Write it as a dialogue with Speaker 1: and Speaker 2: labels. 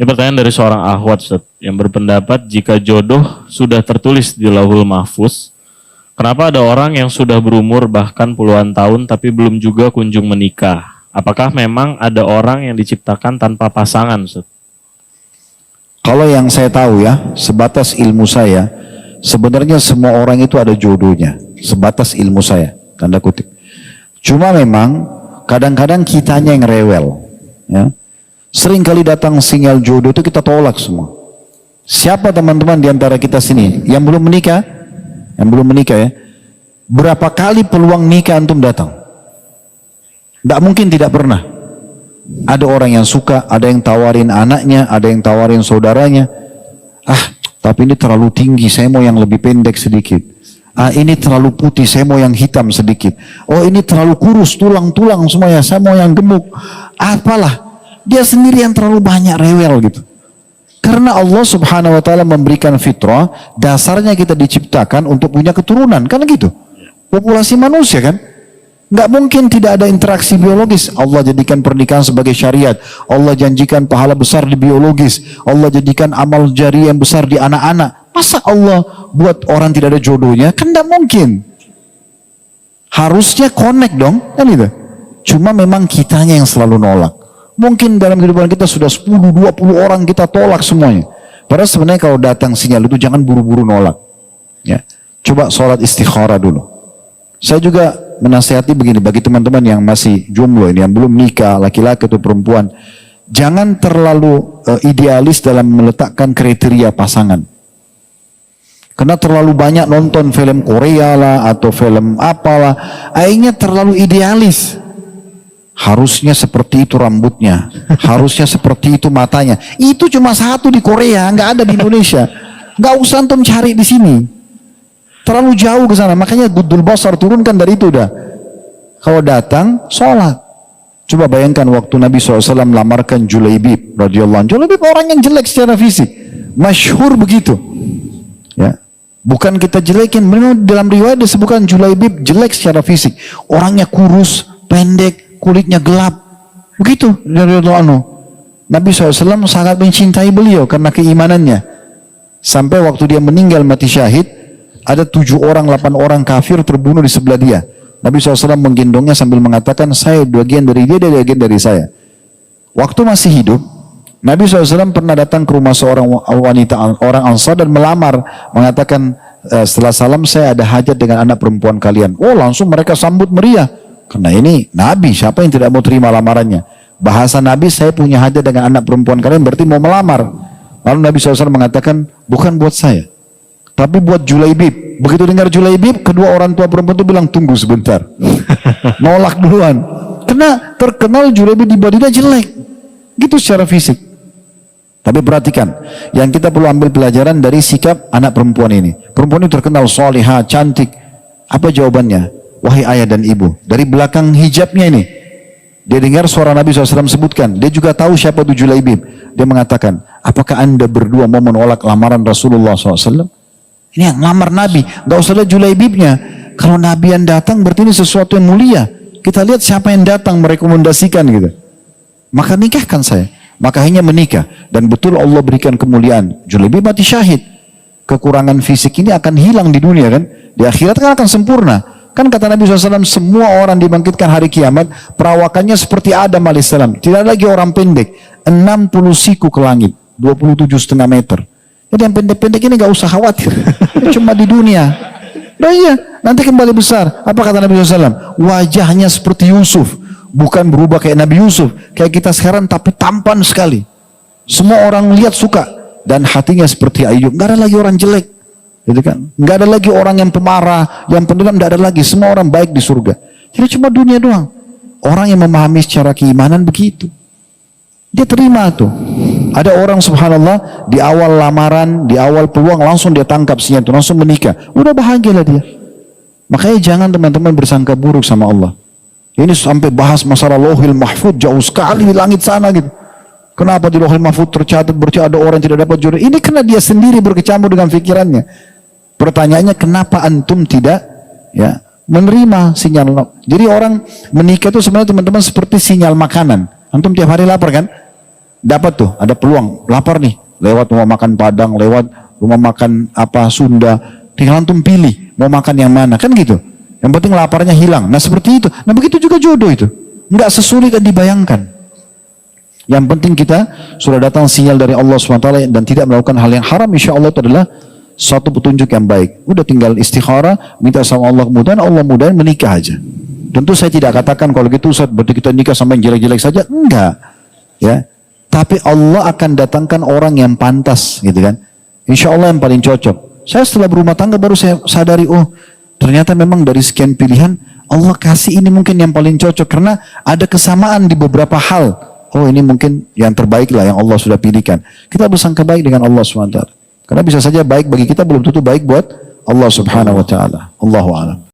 Speaker 1: Ini pertanyaan dari seorang akhwat, Ustaz, yang berpendapat jika jodoh sudah tertulis di Lauhul Mahfuz, kenapa ada orang yang sudah berumur bahkan puluhan tahun tapi belum juga kunjung menikah? Apakah memang ada orang yang diciptakan tanpa pasangan, Ustaz?
Speaker 2: Kalau yang saya tahu ya, sebatas ilmu saya, sebenarnya semua orang itu ada jodohnya. Sebatas ilmu saya, tanda kutip. Cuma memang kadang-kadang kitanya yang rewel. Ya. Sering kali datang sinyal jodoh itu kita tolak semua. Siapa teman-teman di antara kita sini yang belum menikah? Yang belum menikah ya. Berapa kali peluang nikah antum datang? Tidak mungkin tidak pernah. Ada orang yang suka, ada yang tawarin anaknya, ada yang tawarin saudaranya. Ah, tapi ini terlalu tinggi, saya mau yang lebih pendek sedikit. Ah, ini terlalu putih, saya mau yang hitam sedikit. Oh, ini terlalu kurus, tulang-tulang semuanya, saya mau yang gemuk. Apalah. Dia sendiri yang terlalu banyak rewel gitu. Karena Allah subhanahu wa ta'ala memberikan fitrah, dasarnya kita diciptakan untuk punya keturunan. Kan gitu. Populasi manusia kan. Nggak mungkin tidak ada interaksi biologis. Allah jadikan pernikahan sebagai syariat. Allah janjikan pahala besar di biologis. Allah jadikan amal jari yang besar di anak-anak. Masa Allah buat orang tidak ada jodohnya? Kan nggak mungkin. Harusnya connect dong. Kan gitu. Cuma memang kitanya yang selalu nolak. Mungkin dalam kehidupan kita sudah 10-20 orang kita tolak semuanya. Padahal sebenarnya kalau datang sinyal itu jangan buru-buru nolak. Ya. Coba sholat istikharah dulu. Saya juga menasihati begini bagi teman-teman yang masih jomblo ini, yang belum nikah, laki-laki atau perempuan. Jangan terlalu idealis dalam meletakkan kriteria pasangan. Karena terlalu banyak nonton film Korea lah atau film apalah. Akhirnya terlalu idealis. Harusnya seperti itu rambutnya, harusnya seperti itu matanya. Itu cuma satu di Korea, nggak ada di Indonesia. Nggak usah antum cari di sini. Terlalu jauh ke sana. Makanya Ghuddul Basar turunkan dari itu udah. Kalau datang, sholat. Coba bayangkan waktu Nabi SAW melamarkan Julaibib radhiyallahu anhu. Julaibib orang yang jelek secara fisik, masyhur begitu. Ya. Bukan kita jelekin, memang dalam riwayat disebutkan Julaibib jelek secara fisik. Orangnya kurus, pendek, kulitnya gelap, begitu dari Nabi SAW sangat mencintai beliau karena keimanannya. Sampai waktu dia meninggal mati syahid, ada 7 orang, 8 orang kafir terbunuh di sebelah dia. Nabi SAW menggendongnya sambil mengatakan, saya bagian dari dia bagian dari saya. Waktu masih hidup, Nabi SAW pernah datang ke rumah seorang wanita, orang Ansar, dan melamar, mengatakan, setelah salam saya ada hajat dengan anak perempuan kalian. Oh, langsung mereka sambut meriah. Karena ini Nabi, siapa yang tidak mau terima lamarannya? Bahasa Nabi, saya punya hajat dengan anak perempuan kalian, berarti mau melamar. Lalu Nabi SAW mengatakan, bukan buat saya, tapi buat Julaibib. Begitu dengar Julaibib, kedua orang tua perempuan itu bilang, tunggu sebentar. Nolak duluan. Karena terkenal Julaibib di Madinah jelek. Gitu secara fisik. Tapi perhatikan, yang kita perlu ambil pelajaran dari sikap anak perempuan ini. Perempuan ini terkenal solihah, cantik. Apa jawabannya? Wahai ayah dan ibu, dari belakang hijabnya ini, dia dengar suara Nabi SAW sebutkan, dia juga tahu siapa itu Julaibib. Dia mengatakan, apakah anda berdua mau menolak lamaran Rasulullah SAW? Ini yang lamar Nabi, gak usah lihat Julaibibnya. Kalau Nabi yang datang berarti ini sesuatu yang mulia. Kita lihat siapa yang datang merekomendasikan gitu. Maka nikahkan saya. Maka akhirnya menikah. Dan betul Allah berikan kemuliaan. Julaibib mati syahid. Kekurangan fisik ini akan hilang di dunia kan. Di akhirat kan akan sempurna. Kan kata Nabi SAW, semua orang dibangkitkan hari kiamat, perawakannya seperti Adam AS. Tidak lagi orang pendek. 60 siku ke langit, 27,5 meter. Jadi yang pendek-pendek ini gak usah khawatir. Cuma di dunia. Nah iya, nanti kembali besar. Apa kata Nabi SAW? Wajahnya seperti Yusuf. Bukan berubah kayak Nabi Yusuf. Kayak kita sekarang, tapi tampan sekali. Semua orang lihat suka. Dan hatinya seperti Ayub. Gak ada lagi orang jelek. Gitu kan? Nggak ada lagi orang yang pemarah, yang pendendam, nggak ada lagi. Semua orang baik di surga. Jadi cuma dunia doang. Orang yang memahami secara keimanan begitu. Dia terima tuh. Ada orang subhanallah di awal lamaran, di awal peluang langsung dia tangkap sinyal itu, langsung menikah. Udah bahagialah dia. Makanya jangan teman-teman bersangka buruk sama Allah. Ini sampai bahas masalah Lauhil Mahfuz jauh sekali di langit sana gitu. Kenapa di Lauhil Mahfuz tercatat ada orang yang tidak dapat jodoh? Ini karena dia sendiri berkecamuk dengan pikirannya. Pertanyaannya, kenapa antum tidak ya menerima sinyal? Jadi orang menikah itu sebenarnya teman-teman seperti sinyal makanan. Antum tiap hari lapar kan? dapat tuh, ada peluang, lapar nih, lewat rumah makan Padang, lewat rumah makan apa Sunda, tinggal antum pilih mau makan yang mana, kan gitu. Yang penting laparnya hilang. Nah seperti itu. Nah begitu juga jodoh itu, nggak sesulit yang dibayangkan. Yang penting kita sudah datang sinyal dari Allah SWT dan tidak melakukan hal yang haram, insya Allah itu adalah suatu petunjuk yang baik. Udah tinggal istikharah, minta sama Allah kemudahan, Allah mudahan, menikah aja. Tentu saya tidak katakan kalau gitu Ustaz berarti kita nikah sampai yang jelek-jelek saja, enggak. Ya, tapi Allah akan datangkan orang yang pantas, gitu kan. Insya Allah yang paling cocok. Saya setelah berumah tangga baru saya sadari, oh ternyata memang dari sekian pilihan Allah kasih ini mungkin yang paling cocok karena ada kesamaan di beberapa hal. Oh ini mungkin yang terbaik lah yang Allah sudah pilihkan. Kita bersangka baik dengan Allah SWT. Karena bisa saja baik bagi kita belum tentu baik buat Allah Subhanahu Wa Taala. Allahu a'lam.